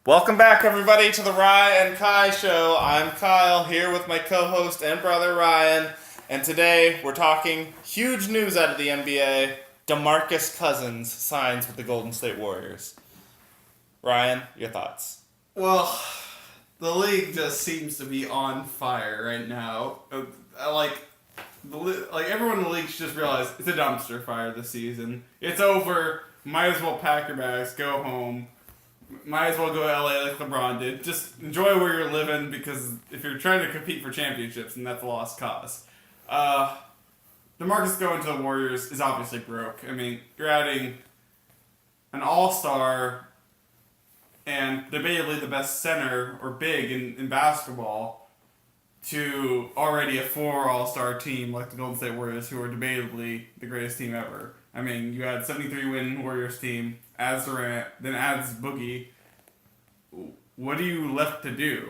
Welcome back, everybody, to the Rye and Kai Show. I'm Kyle, here with my co-host and brother Ryan, and today we're talking huge news out of the NBA. DeMarcus Cousins signs with the Golden State Warriors. Ryan, your thoughts? Well, the league just seems to be on fire right now. Everyone in the league should just realize it's a dumpster fire this season. It's over. Might as well pack your bags, go home. Might as well go to LA like LeBron did. Just enjoy where you're living, because if you're trying to compete for championships, then that's a lost cause. DeMarcus going to the Warriors is obviously broke. I mean, you're adding an all-star and debatably the best center or big in basketball to already a 4 all-star team like the Golden State Warriors, who are debatably the greatest team ever. I mean, you had 73-win Warriors team, adds Durant, then adds Boogie. What are you left to do?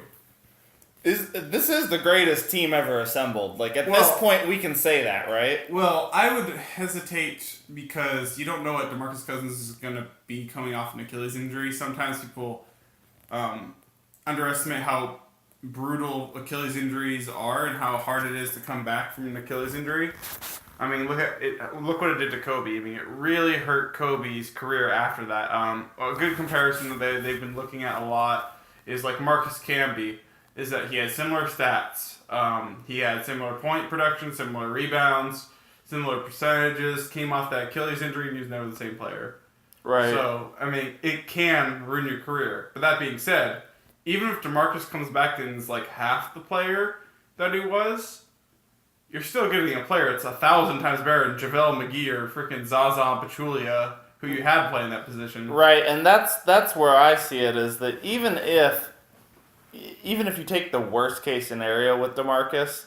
This is the greatest team ever assembled. Like, at this point, we can say that, right? Well, I would hesitate because you don't know what DeMarcus Cousins is going to be coming off an Achilles injury. Sometimes people underestimate how brutal Achilles injuries are and how hard it is to come back from an Achilles injury. I mean, look what it did to Kobe. I mean, it really hurt Kobe's career after that. A good comparison that they've been looking at a lot is like Marcus Camby, is that he had similar stats. He had similar point production, similar rebounds, similar percentages, came off that Achilles injury, and he was never the same player. Right. So, I mean, it can ruin your career. But that being said, even if DeMarcus comes back and is like half the player that he was, you're still getting a player that's 1,000 times better than JaVale McGee or freaking Zaza Pachulia, who you had playing that position. Right, and that's where I see it, is that even if you take the worst case scenario with DeMarcus,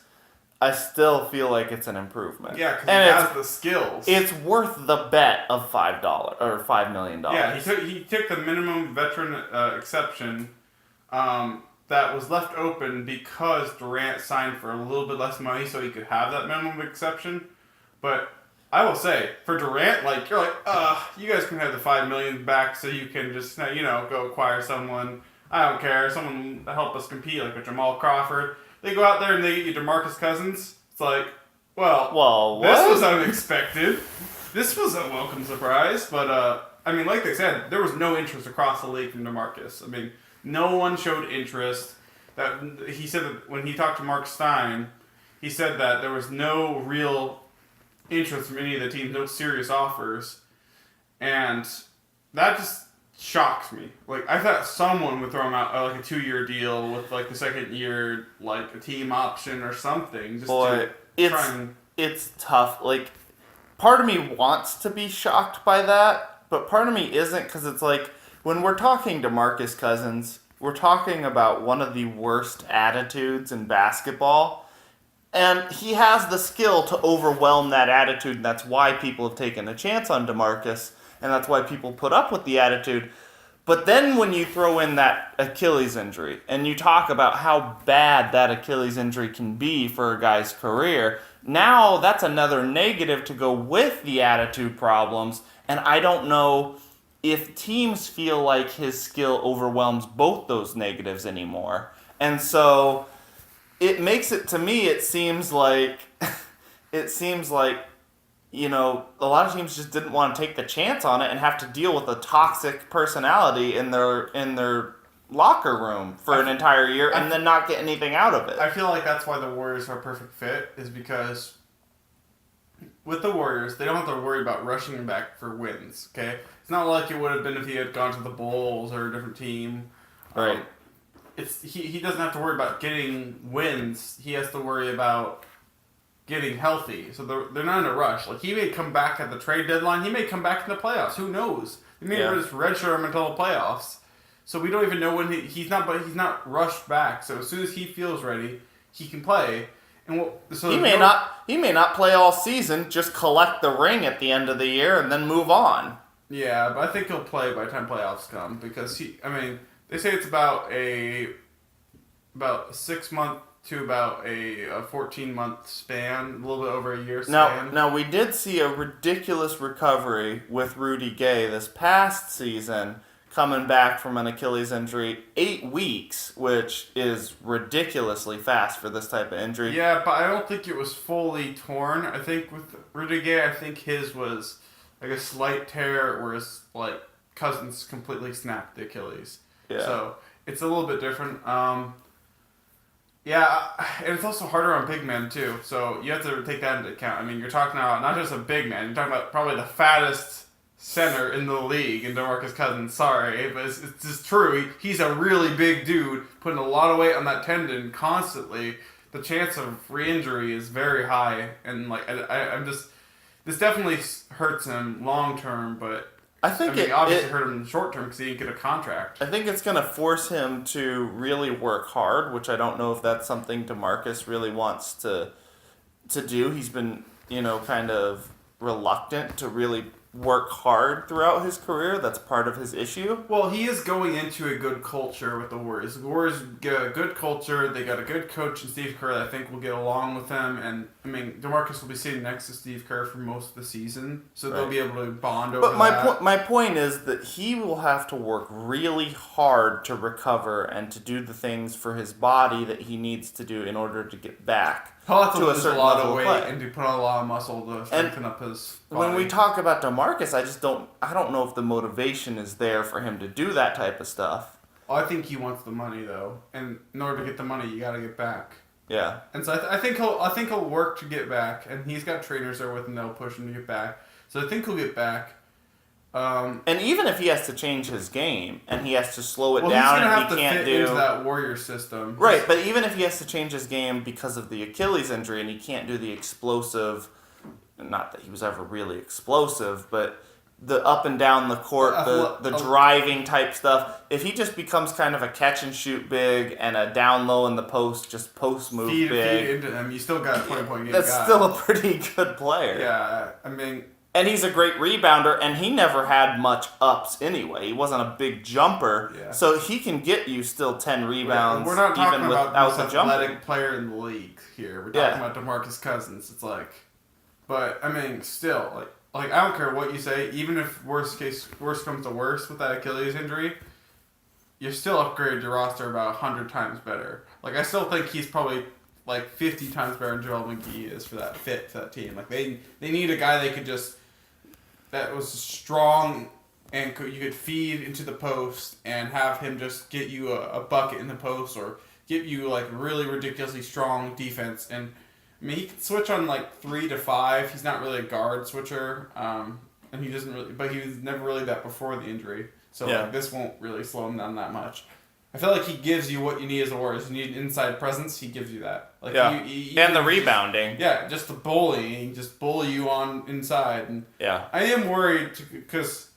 I still feel like it's an improvement. Yeah, because he has the skills. It's worth the bet of $5 or $5 million. Yeah, he took the minimum veteran exception that was left open because Durant signed for a little bit less money, so he could have that minimum exception. But I will say, for Durant, you're like, you guys can have the $5 million back, so you can just go acquire someone. I don't care, someone to help us compete, like with Jamal Crawford. They go out there and they get you DeMarcus Cousins. It's like, well, this was unexpected. This was a welcome surprise. But I mean, like they said, there was no interest across the league from DeMarcus. I mean, no one showed interest. That he said that when he talked to Mark Stein, he said that there was no real interest from any of the teams, no serious offers, and that just shocks me. Like, I thought someone would throw him out like a 2-year deal with like the second year, like a team option or something. It's tough. Like, part of me wants to be shocked by that, but part of me isn't, because it's like, when we're talking DeMarcus Cousins, we're talking about one of the worst attitudes in basketball, and he has the skill to overwhelm that attitude, and that's why people have taken a chance on DeMarcus, and that's why people put up with the attitude. But then when you throw in that Achilles injury, and you talk about how bad that Achilles injury can be for a guy's career, now that's another negative to go with the attitude problems, and I don't know if teams feel like his skill overwhelms both those negatives anymore. And so it makes it, to me, it seems like a lot of teams just didn't want to take the chance on it and have to deal with a toxic personality in their locker room for an entire year and then not get anything out of it. I feel like that's why the Warriors are a perfect fit, is because with the Warriors, they don't have to worry about rushing him back for wins, okay? It's not like it would have been if he had gone to the Bulls or a different team. Right. He doesn't have to worry about getting wins. He has to worry about getting healthy. So they're not in a rush. Like, he may come back at the trade deadline. He may come back in the playoffs. Who knows? They may just redshirt him until the playoffs. So we don't even know when he's not rushed back. So as soon as he feels ready, he can play. And he may not play all season, just collect the ring at the end of the year and then move on. Yeah, but I think he'll play by the time playoffs come, because they say it's about a 6-month to about a 14-month span, a little bit over a year span. Now we did see a ridiculous recovery with Rudy Gay this past season, coming back from an Achilles injury. 8 weeks, which is ridiculously fast for this type of injury. Yeah, but I don't think it was fully torn. I think with Rudiger, I think his was like a slight tear, whereas like Cousins completely snapped the Achilles. Yeah. So it's a little bit different. Yeah, and it's also harder on big men too. So you have to take that into account. I mean, you're talking about not just a big man. You're talking about probably the fattest center in the league in DeMarcus Cousins. Sorry, but it's just true. He's a really big dude, putting a lot of weight on that tendon constantly. The chance of re-injury is very high, and like I'm just this definitely hurts him long term, but. I think it obviously hurt him in the short term because he didn't get a contract. I think it's going to force him to really work hard, which I don't know if that's something DeMarcus really wants to do. He's been, kind of reluctant to really work hard throughout his career. That's part of his issue. Well, he is going into a good culture with the Warriors. The Warriors get a good culture. They got a good coach in Steve Kerr that I think will get along with him. And, I mean, DeMarcus will be sitting next to Steve Kerr for most of the season. So they'll be able to bond over that. But my point is that he will have to work really hard to recover and to do the things for his body that he needs to do in order to get back. He'll have to a lose a certain lot level of weight play. and to put on a lot of muscle to strengthen up his body. When we talk about DeMarcus, I don't know if the motivation is there for him to do that type of stuff. I think he wants the money though, and in order to get the money, you got to get back. Yeah. And so I think he'll work to get back, and he's got trainers there with him that'll push him to get back. So I think he'll get back. And even if he has to change his game and he has to slow it down, he's gonna and have he to can't fit do into that Warrior system, right. But even if he has to change his game because of the Achilles injury and he can't do the explosive, not that he was ever really explosive, but the up and down the court, the driving type stuff. If he just becomes kind of a catch and shoot big and a down low in the post, just post move big, feed into him, you still got a 20-point game. That's still a pretty good player. Yeah, I mean. And he's a great rebounder, and he never had much ups anyway. He wasn't a big jumper, so he can get you still 10 rebounds We're not talking even about without the the jumping. athletic player in the league here. We're talking about DeMarcus Cousins. It's like, but I mean, still, like I don't care what you say. Even if worst comes to worst with that Achilles injury, you still upgrade your roster about 100 times better. Like I still think he's probably like 50 times better than Joel McGee is for that fit to that team. Like they need a guy that was strong and you could feed into the post and have him just get you a bucket in the post or give you like really ridiculously strong defense. And I mean, he can switch on like 3 to 5. He's not really a guard switcher, and he doesn't really. But he was never really that before the injury. So like this won't really slow him down that much. I feel like he gives you what you need as a Warriors. You need an inside presence. He gives you that. Like and the rebounding. Just the bullying, just bully you on inside. And yeah, I am worried because,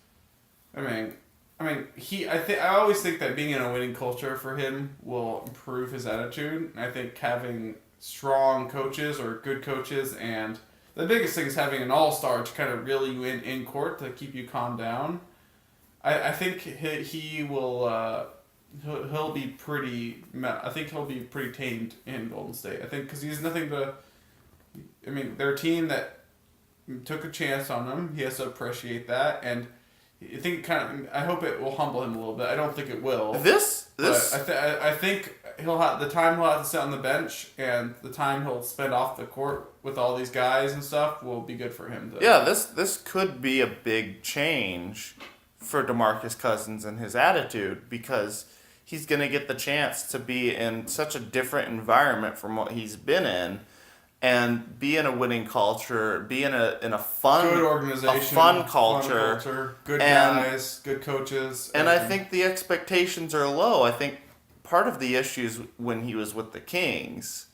I mean, I always think that being in a winning culture for him will improve his attitude. I think having strong coaches or good coaches, and the biggest thing is having an all-star to kind of reel you in court to keep you calm down. I think he will. He'll be pretty. I think he'll be pretty tamed in Golden State. I think because he's nothing to. I mean, they're a team that took a chance on him. He has to appreciate that, and I think I hope it will humble him a little bit. I don't think it will. This. I think he'll have the time he'll have to sit on the bench, and the time he'll spend off the court with all these guys and stuff will be good for him. This could be a big change for DeMarcus Cousins and his attitude because he's going to get the chance to be in such a different environment from what he's been in and be in a winning culture, be in a fun good organization, a fun culture, good guys, good coaches. And I think the expectations are low. I think part of the issues when he was with the Kings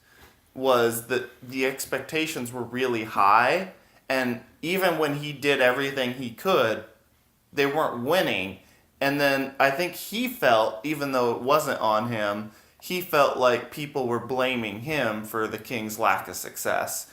was that the expectations were really high, and even when he did everything he could, they weren't winning. And then I think he felt, even though it wasn't on him, he felt like people were blaming him for the Kings' lack of success.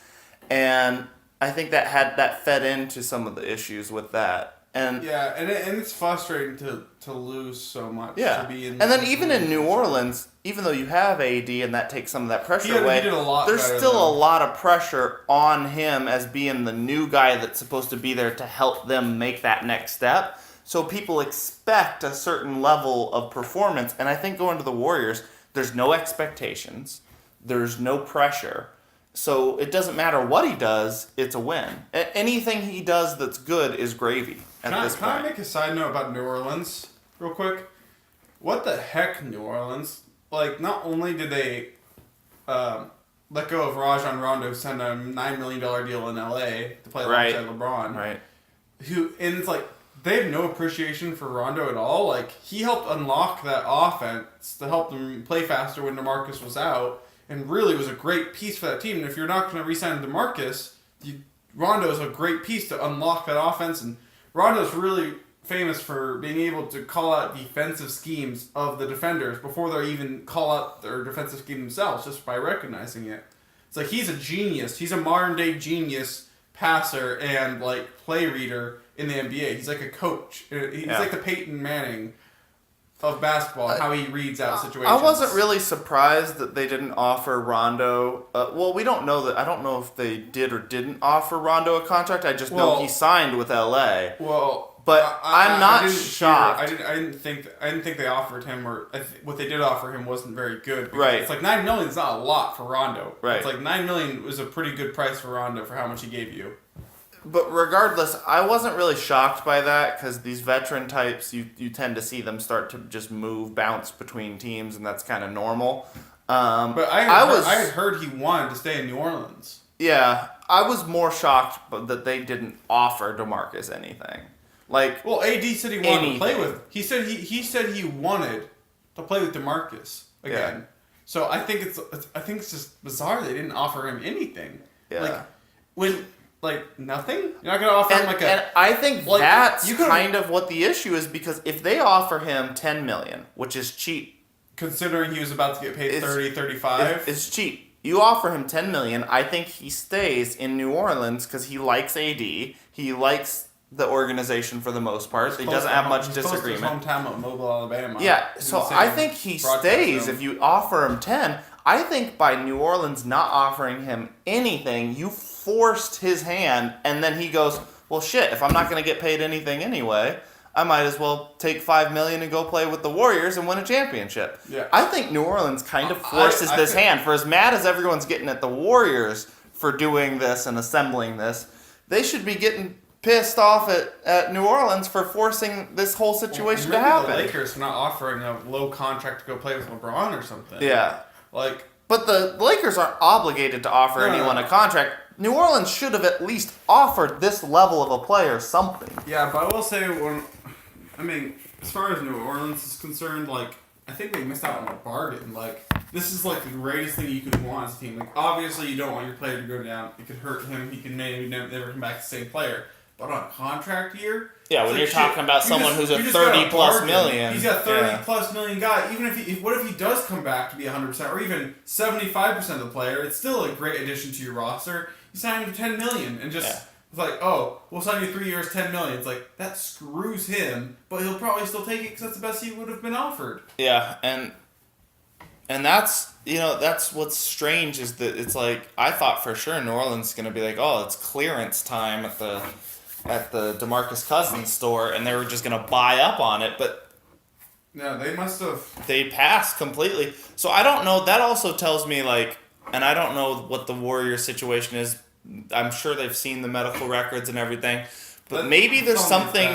And I think that fed into some of the issues with that. And it's frustrating to lose so much. Yeah. To be in and then even in New Orleans, even though you have AD and that takes some of that pressure away, there's still a lot of pressure on him as being the new guy that's supposed to be there to help them make that next step. So people expect a certain level of performance. And I think going to the Warriors, there's no expectations. There's no pressure. So it doesn't matter what he does, it's a win. Anything he does that's good is gravy at this point. Can I make a side note about New Orleans real quick? What the heck, New Orleans? Like, not only did they let go of Rajon Rondo, send a $9 million deal in LA to play alongside LeBron. Right. And it's like, they have no appreciation for Rondo at all. Like, he helped unlock that offense to help them play faster when DeMarcus was out, and really was a great piece for that team. And if you're not going to re-sign DeMarcus, Rondo is a great piece to unlock that offense. And Rondo's really famous for being able to call out defensive schemes of the defenders before they even call out their defensive scheme themselves, just by recognizing it. It's like, he's a genius. He's a modern-day genius passer and, like, play reader in the NBA. He's like a coach. He's like the Peyton Manning of basketball, how he reads out situations. I wasn't really surprised that they didn't offer Rondo. Well, we don't know that. I don't know if they did or didn't offer Rondo a contract. I just know he signed with LA. Well, but I'm not shocked. I didn't think they offered him, or what they did offer him wasn't very good. Right. It's like $9 million is not a lot for Rondo. Right. It's like $9 million was a pretty good price for Rondo for how much he gave you. But regardless, I wasn't really shocked by that because these veteran types, you tend to see them start to just bounce between teams, and that's kind of normal. But I had heard he wanted to stay in New Orleans. Yeah, I was more shocked that they didn't offer DeMarcus anything. Like, well, AD said he wanted to play with. He said he wanted to play with DeMarcus again. Yeah. So I think it's just bizarre they didn't offer him anything. Yeah. Nothing? You're not going to offer him And I think that's kind of what the issue is, because if they offer him $10 million, which is cheap. Considering he was about to get paid 30, 35? It's cheap. You offer him $10 million, I think he stays in New Orleans because he likes AD. He likes the organization for the most part. He doesn't have much disagreement. Close to his hometown of Mobile, Alabama. Yeah, so I think he stays if you offer him 10. I think by New Orleans not offering him anything, you forced his hand, and then he goes, well, shit, if I'm not going to get paid anything anyway, I might as well take $5 million and go play with the Warriors and win a championship. Yeah. I think New Orleans kind of forces this hand. For as mad as everyone's getting at the Warriors for doing this and assembling this, they should be getting pissed off at New Orleans for forcing this whole situation to happen. The Lakers for not offering a low contract to go play with LeBron or something. Yeah. But the Lakers aren't obligated to offer anyone a contract. New Orleans should have at least offered this level of a player something. Yeah, but I will say, as far as New Orleans is concerned, I think they missed out on a bargain. This is the greatest thing you could want as a team. Obviously you don't want your player to go down. It could hurt him. He could maybe never come back the same player. But on a contract year, yeah, when you're talking about someone who's a 30+ million, he's got 30+ million guy. Even what if he does come back to be 100% or even 75% of the player? It's still a great addition to your roster. You sign him to $10 million and just we'll sign you 3 years, $10 million. It's that screws him, but he'll probably still take it because that's the best he would have been offered. Yeah, and that's that's what's strange is that it's I thought for sure New Orleans is gonna be it's clearance time at the DeMarcus Cousins store, and they were just going to buy up on it, but yeah, they must have. They passed completely. So I don't know. That also tells me, and I don't know what the Warriors situation is. I'm sure they've seen the medical records and everything, but maybe there's something.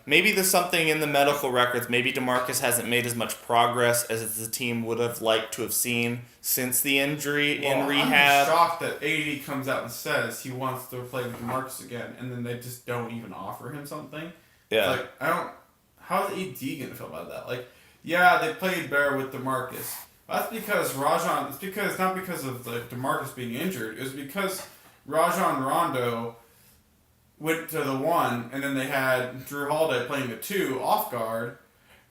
Maybe there's something in the medical records. Maybe DeMarcus hasn't made as much progress as the team would have liked to have seen since the injury in rehab. I'm shocked that AD comes out and says he wants to play with DeMarcus again, and then they just don't even offer him something. Yeah. How is AD gonna feel about that? Yeah, they played better with DeMarcus. That's because Rajon. It's not because of DeMarcus being injured. It was because Rajon Rondo went to the 1, and then they had Drew Holiday playing the 2 off guard,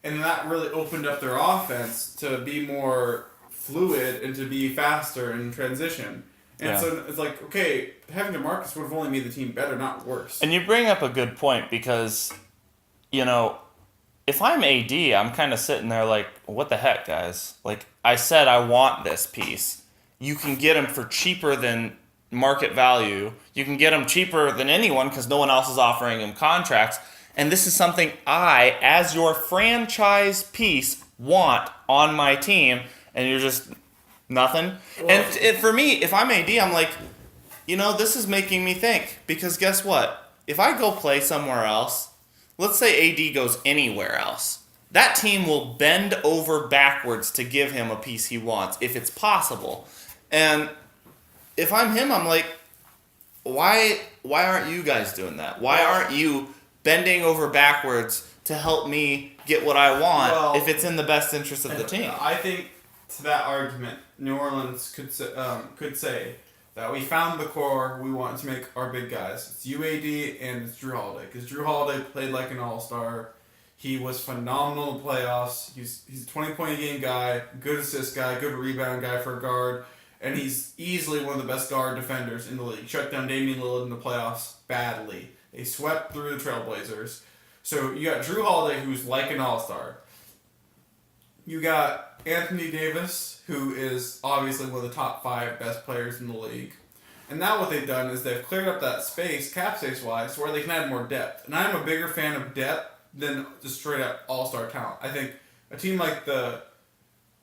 and that really opened up their offense to be more fluid and to be faster in transition. And so it's okay, having DeMarcus would have only made the team better, not worse. And you bring up a good point because, if I'm AD, I'm kind of sitting there what the heck, guys? I said I want this piece. You can get him for cheaper than market value. You can get him cheaper than anyone because no one else is offering him contracts. And this is something I, as your franchise piece, want on my team, and you're just nothing. Well, And for me, if I'm AD, I'm like, this is making me think. Because guess what? If I go play somewhere else, let's say AD goes anywhere else, that team will bend over backwards to give him a piece he wants, if it's possible. And if I'm him, I'm like, why aren't you guys doing that? Why aren't you bending over backwards to help me get what I want if it's in the best interest of the team? I think to that argument, New Orleans could say that we found the core we want to make our big guys. It's UAD and it's Drew Holiday. Because Drew Holiday played like an all-star. He was phenomenal in the playoffs. He's a 20-point-a-game guy, good assist guy, good rebound guy for a guard. And he's easily one of the best guard defenders in the league. Shut down Damian Lillard in the playoffs badly. They swept through the Trailblazers. So you got Drew Holiday, who's like an all-star. You got Anthony Davis, who is obviously one of the top 5 best players in the league. And now what they've done is they've cleared up that space, cap space-wise, where they can add more depth. And I'm a bigger fan of depth than just straight-up all-star talent. I think a team like the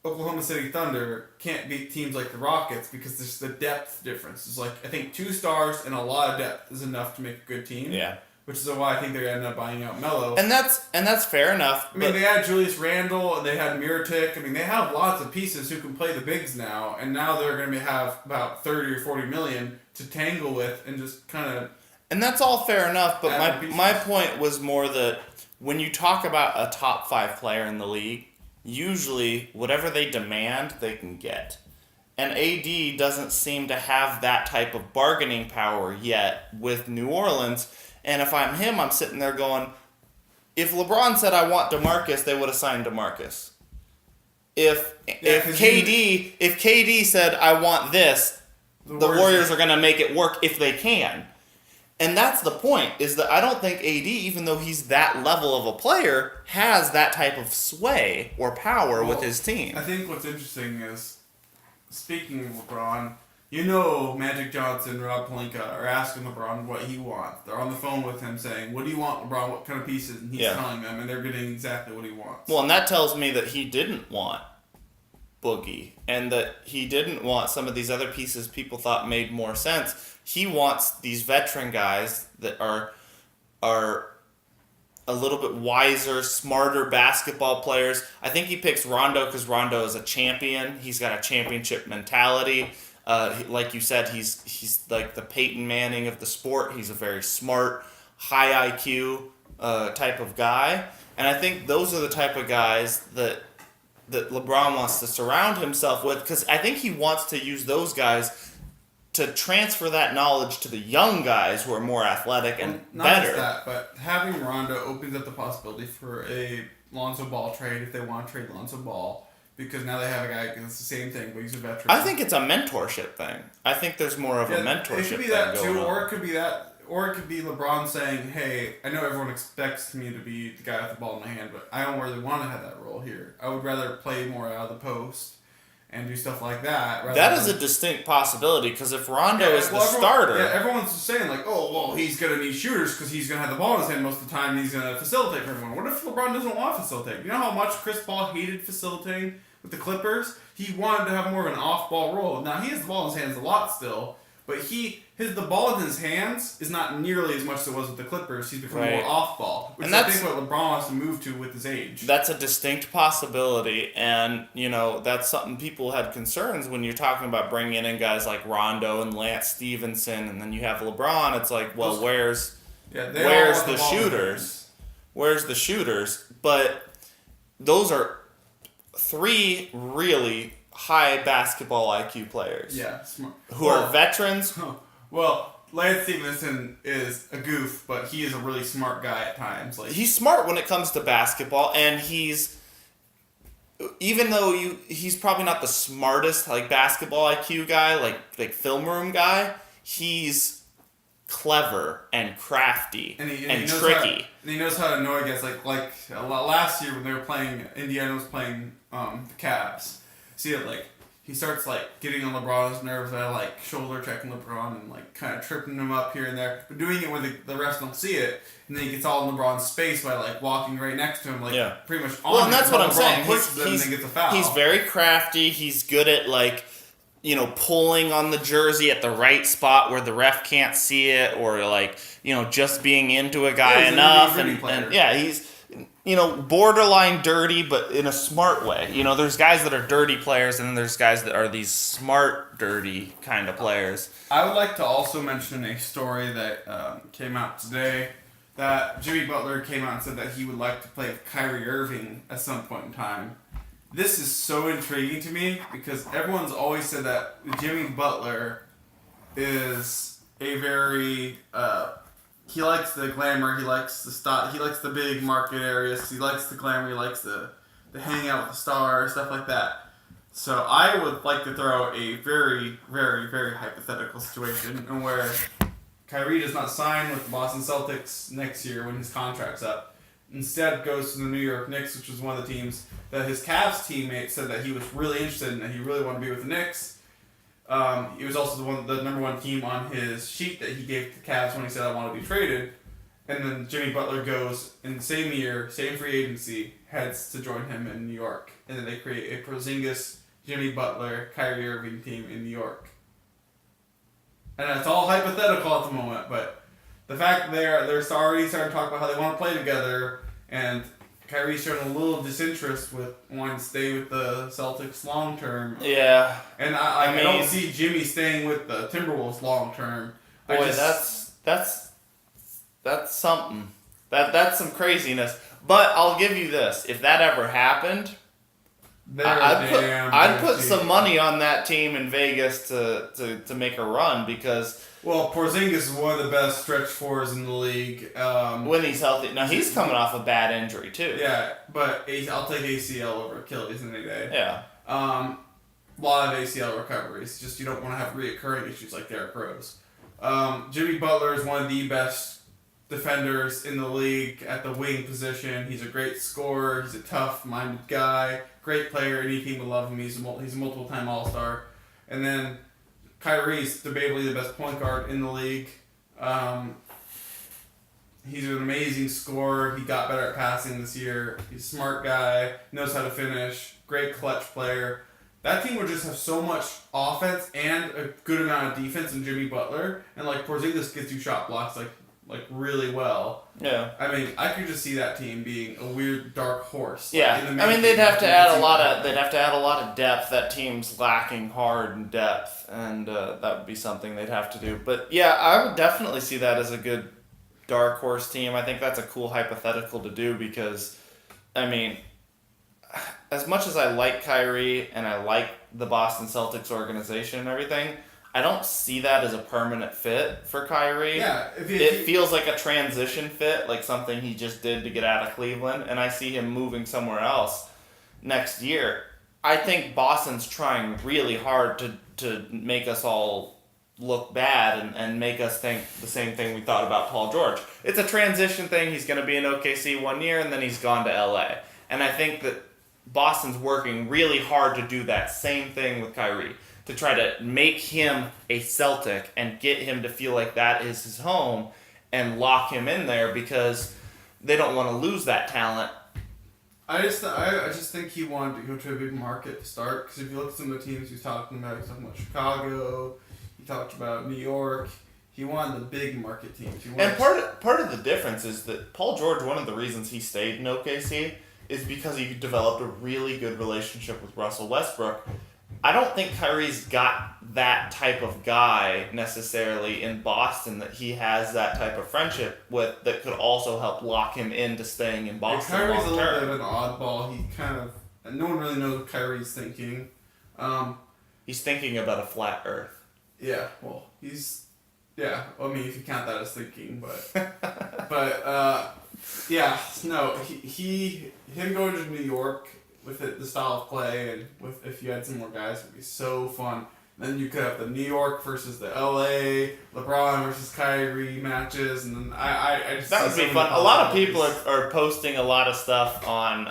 Oklahoma City Thunder can't beat teams like the Rockets because there's the depth difference. It's like, I think 2 stars and a lot of depth is enough to make a good team. Yeah. Which is why I think they're ended up buying out Melo. And that's fair enough. I mean, they had Julius Randle and they had Mirotic. I mean, they have lots of pieces who can play the bigs now, and now they're going to have about 30 or 40 million to tangle with and just kind of. And that's all fair enough, but my point was more that when you talk about a top 5 player in the league, usually whatever they demand, they can get. And AD doesn't seem to have that type of bargaining power yet with New Orleans. And if I'm him, I'm sitting there going, if LeBron said I want DeMarcus, they would have signed DeMarcus. If KD said I want this, the Warriors are going to make it work if they can. And that's the point, is that I don't think AD, even though he's that level of a player, has that type of sway or power with his team. I think what's interesting is, speaking of LeBron, Magic Johnson and Rob Pelinka are asking LeBron what he wants. They're on the phone with him saying, what do you want, LeBron? What kind of pieces? And he's telling them, and they're getting exactly what he wants. Well, and that tells me that he didn't want Boogie, and that he didn't want some of these other pieces people thought made more sense. He wants these veteran guys that are a little bit wiser, smarter basketball players. I think he picks Rondo because Rondo is a champion. He's got a championship mentality. Like you said, he's like the Peyton Manning of the sport. He's a very smart, high IQ type of guy. And I think those are the type of guys that LeBron wants to surround himself with, because I think he wants to use those guys to transfer that knowledge to the young guys who are more athletic and not better. Just that, but having Rondo opens up the possibility for a Lonzo Ball trade if they want to trade Lonzo Ball, because now they have a guy who does the same thing, but he's a veteran. I think it's a mentorship thing. I think there's more of a mentorship thing. It could be that going too, on. or it could be that, or it could be LeBron saying, "Hey, I know everyone expects me to be the guy with the ball in my hand, but I don't really want to have that role here. I would rather play more out of the post and do stuff like that." That is a distinct possibility, because if Rondo is the starter... Yeah, everyone's just saying, like, oh, well, he's going to need shooters because he's going to have the ball in his hand most of the time and he's going to facilitate for everyone. What if LeBron doesn't want to facilitate? You know how much Chris Paul hated facilitating with the Clippers? He wanted to have more of an off-ball role. Now, he has the ball in his hands a lot still, but the ball in his hands is not nearly as much as it was with the Clippers. He's become more off-ball, which is, I think, what LeBron wants to move to with his age. That's a distinct possibility, and, that's something people had concerns when you're talking about bringing in guys like Rondo and Lance Stevenson, and then you have LeBron. It's like, well, where's the shooters? Where's the shooters? But those are 3 really high basketball IQ players. Yeah, smart. Who are veterans. Well, Lance Stevenson is a goof, but he is a really smart guy at times. Like, he's smart when it comes to basketball, and even though he's probably not the smartest basketball IQ guy, like film room guy, he's clever and crafty and tricky. And he knows how to annoy guys. Like last year when they were playing, Indiana was playing the Cavs. See it he starts getting on LeBron's nerves by shoulder checking LeBron and kind of tripping him up here and there, but doing it when the refs don't see it, and then he gets all in LeBron's space by walking right next to him, pretty much on. Well, and that's what I'm LeBron saying. pushes him and then gets a foul. He's very crafty. He's good at pulling on the jersey at the right spot where the ref can't see it, or just being into a guy enough, and he's borderline dirty, but in a smart way. There's guys that are dirty players, and then there's guys that are these smart, dirty kind of players. I would like to also mention a story that came out today, that Jimmy Butler came out and said that he would like to play with Kyrie Irving at some point in time. This is so intriguing to me because everyone's always said that Jimmy Butler is a very he likes the glamour, he likes the style, he likes the big market areas, he likes the glamour, he likes the hang out with the stars, stuff like that. So I would like to throw a very, very, very hypothetical situation in where Kyrie does not sign with the Boston Celtics next year when his contract's up. Instead goes to the New York Knicks, which was one of the teams that his Cavs teammate said that he was really interested in, that he really wanted to be with the Knicks. He was also the number one team on his sheet that he gave to the Cavs when he said, I want to be traded. And then Jimmy Butler goes in the same year, same free agency, heads to join him in New York. And then they create a Porzingis, Jimmy Butler, Kyrie Irving team in New York. And it's all hypothetical at the moment, but the fact that they're already starting to talk about how they want to play together, and Kyrie's showing a little disinterest with wanting to stay with the Celtics long term. Yeah. And I don't see Jimmy staying with the Timberwolves long term. Boy, that's something. That's some craziness. But I'll give you this: if that ever happened, I'd put some money on that team in Vegas to make a run, because Porzingis is one of the best stretch fours in the league. When he's healthy. Now he's coming off a bad injury too. Yeah, but I'll take ACL over Achilles any day. Yeah. A lot of ACL recoveries. Just you don't want to have reoccurring issues like Derrick Rose. Jimmy Butler is one of the best defenders in the league at the wing position. He's a great scorer. He's a tough-minded guy. Great player. Any team would love him. He's a multiple-time All-Star. And then Kyrie's debatably the best point guard in the league. He's an amazing scorer. He got better at passing this year. He's a smart guy. Knows how to finish. Great clutch player. That team would just have so much offense and a good amount of defense in Jimmy Butler. And Porzingis gets you shot blocks really well. Yeah. I mean, I could just see that team being a weird dark horse. Yeah. They'd have to add a lot of depth. That team's lacking hard in depth, and that would be something they'd have to do. But yeah, I would definitely see that as a good dark horse team. I think that's a cool hypothetical to do, because as much as I like Kyrie and I like the Boston Celtics organization and everything, I don't see that as a permanent fit for Kyrie. Yeah, it feels like a transition fit, like something he just did to get out of Cleveland, and I see him moving somewhere else next year. I think Boston's trying really hard to make us all look bad and make us think the same thing we thought about Paul George. It's a transition thing. He's going to be in OKC 1 year, and then he's gone to LA. And I think that Boston's working really hard to do that same thing with Kyrie, to try to make him a Celtic and get him to feel like that is his home and lock him in there, because they don't want to lose that talent. I just think he wanted to go to a big market to start, because if you look at some of the teams he's talking about Chicago, he talked about New York. He wanted the big market teams. And part of the difference is that Paul George, one of the reasons he stayed in OKC is because he developed a really good relationship with Russell Westbrook. I don't think Kyrie's got that type of guy necessarily in Boston that he has that type of friendship with that could also help lock him into staying in Boston. Kyrie's a little bit of an oddball. No one really knows what Kyrie's thinking. He's thinking about a flat Earth. Yeah, well, if you count that as thinking, him going to New York with the style of play, and if you had some more guys, it would be so fun. Then you could have the New York versus the LA, LeBron versus Kyrie matches, and then I just that would be fun. A lot of people are posting a lot of stuff on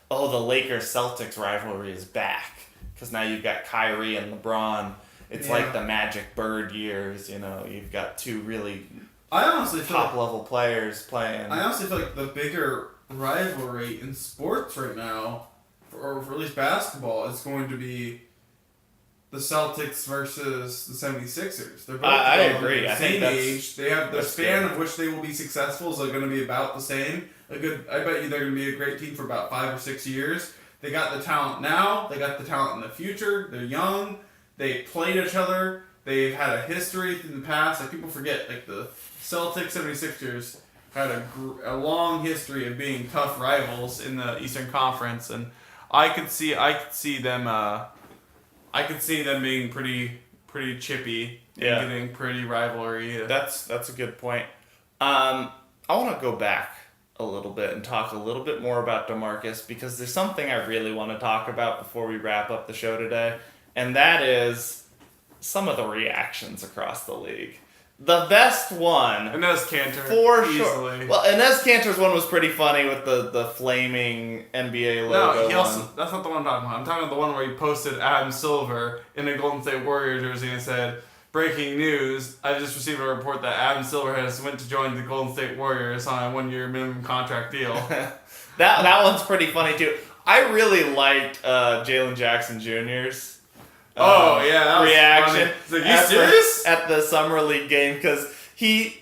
the Lakers Celtics rivalry is back, because now you've got Kyrie and LeBron. It's like the Magic Bird years, you know. You've got two really top-level players playing. I honestly feel like the bigger rivalry in sports right now, or for at least basketball, is going to be the Celtics versus the 76ers. They're both I agree. the I think same age. They have the span good. of which they will be successful is going to be about the same. I bet you they're going to be a great team for about 5 or 6 years. They got the talent now. They got the talent in the future. They're young. They played each other. They've had a history in the past. Like, people forget, like, the Celtics 76ers had a long history of being tough rivals in the Eastern Conference, and I could see them being pretty chippy and getting pretty rivalry. That's a good point. I want to go back a little bit and talk a little bit more about DeMarcus, because there's something I really want to talk about before we wrap up the show today, and that is some of the reactions across the league. The best one, Enes Kanter, for easily. sure. Well, Enes Kanter's one was pretty funny with the flaming NBA logo. No, he also, that's not the one I'm talking about. I'm talking about the one where he posted Adam Silver in a Golden State Warrior jersey and said, "Breaking news, I just received a report that Adam Silver has went to join the Golden State Warriors on a 1-year minimum contract deal." that one's pretty funny too. I really liked Jalen Jackson Jr.'s that was reaction. Funny. Like, you serious? At the summer league game, because he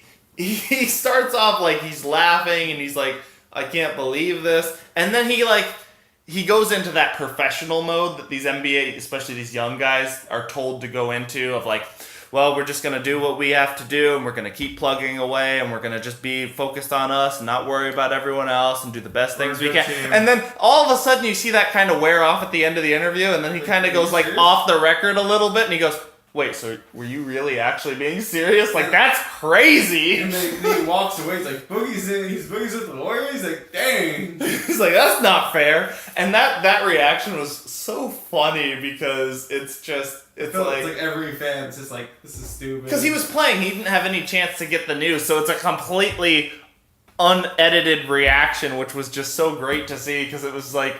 starts off like he's laughing and he's like, I can't believe this, and then he goes into that professional mode that these NBA, especially these young guys, are told to go into, of like, well, we're just going to do what we have to do, and we're going to keep plugging away, and we're going to just be focused on us and not worry about everyone else and do the best things we can. Team. And then all of a sudden you see that kind of wear off at the end of the interview, and then he kind of goes like off the record a little bit, and he goes, wait, so were you really actually being serious? Like, that's crazy. And then he walks away. He's like, Boogie's with the Warriors. He's like, dang. He's like, that's not fair. And that reaction was so funny, because it's like every fan's just like, this is stupid. Because he was playing, he didn't have any chance to get the news, so it's a completely unedited reaction, which was just so great to see, because it was like,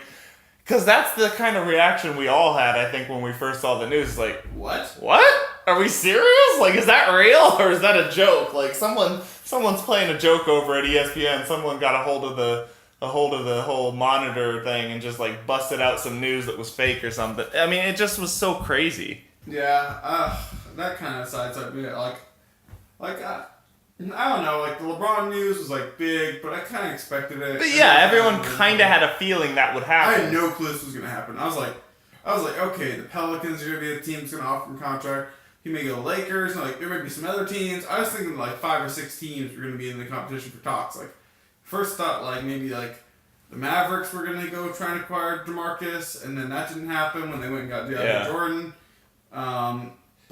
because that's the kind of reaction we all had, I think, when we first saw the news. Like, what? Are we serious? Like, is that real, or is that a joke? Like, someone's playing a joke over at ESPN. Someone got a hold of the whole monitor thing and just like busted out some news that was fake or something. I mean, it just was so crazy. Yeah, that kind of sideswiped me. I don't know, like, the LeBron news was, like, big, but I kind of expected it. But yeah, everyone kind of had a feeling that would happen. I had no clue this was going to happen. I was like, okay, the Pelicans are going to be the team that's going to offer him a contract. He may go to the Lakers, and, like, there may be some other teams. I was thinking, like, 5 or 6 teams were going to be in the competition for talks. Like, first thought, like, maybe, like, the Mavericks were going to go try and acquire DeMarcus, and then that didn't happen when they went and got Jordan.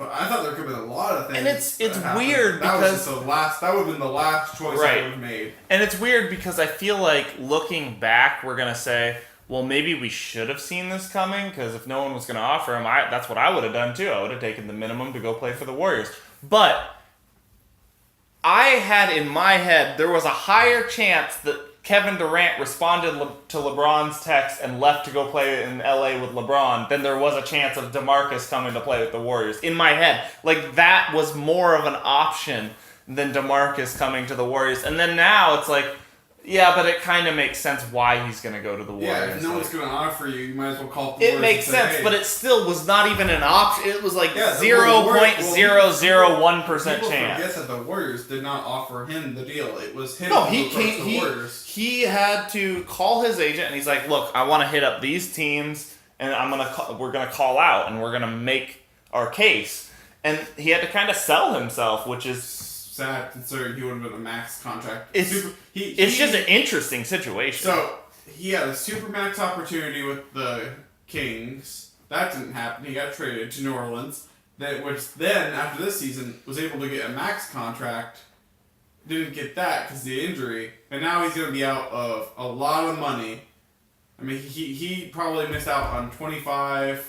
But I thought there could have been a lot of things. And it's weird because that would have been the last choice I would have made. And it's weird because I feel like, looking back, we're gonna say, well, maybe we should have seen this coming, because if no one was gonna offer him, that's what I would have done too. I would have taken the minimum to go play for the Warriors. But I had in my head there was a higher chance that Kevin Durant responded to LeBron's text and left to go play in LA with LeBron than there was a chance of DeMarcus coming to play with the Warriors. In my head, like, that was more of an option than DeMarcus coming to the Warriors. And then now it's like, yeah, but it kind of makes sense why he's going to go to the Warriors. Yeah, if no one's going to offer you might as well call up the It Warriors makes and say, sense, hey. but it still was not even an option. It was like 0.001% chance. People forget that the Warriors did not offer him the deal. It was him No, who approached the Warriors. He had to call his agent, and he's like, look, I want to hit up these teams, and we're going to call out, and we're going to make our case. And he had to kind of sell himself, which is sad, considering he would have been a max contract. It's just an interesting situation. So he had a super max opportunity with the Kings. That didn't happen. He got traded to New Orleans. Which then, after this season, was able to get a max contract. Didn't get that because of the injury. And now he's going to be out of a lot of money. I mean, he probably missed out on $25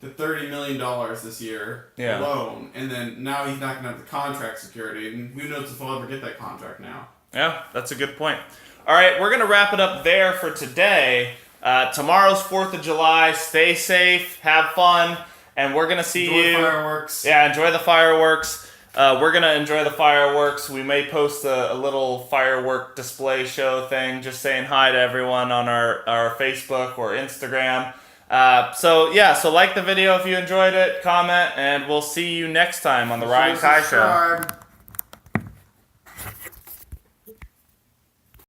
to $30 million this year alone. And then now he's not going to have the contract security. And who knows if he'll ever get that contract now. Yeah, that's a good point. All right, we're going to wrap it up there for today. Tomorrow's 4th of July. Stay safe. Have fun. And we're going to see Enjoy you. the fireworks. Yeah, enjoy the fireworks. We're going to enjoy the fireworks. We may post a little firework display show thing, just saying hi to everyone on our Facebook or Instagram. So like the video if you enjoyed it, comment, and we'll see you next time on the Ryan Kai Show. Subscribe.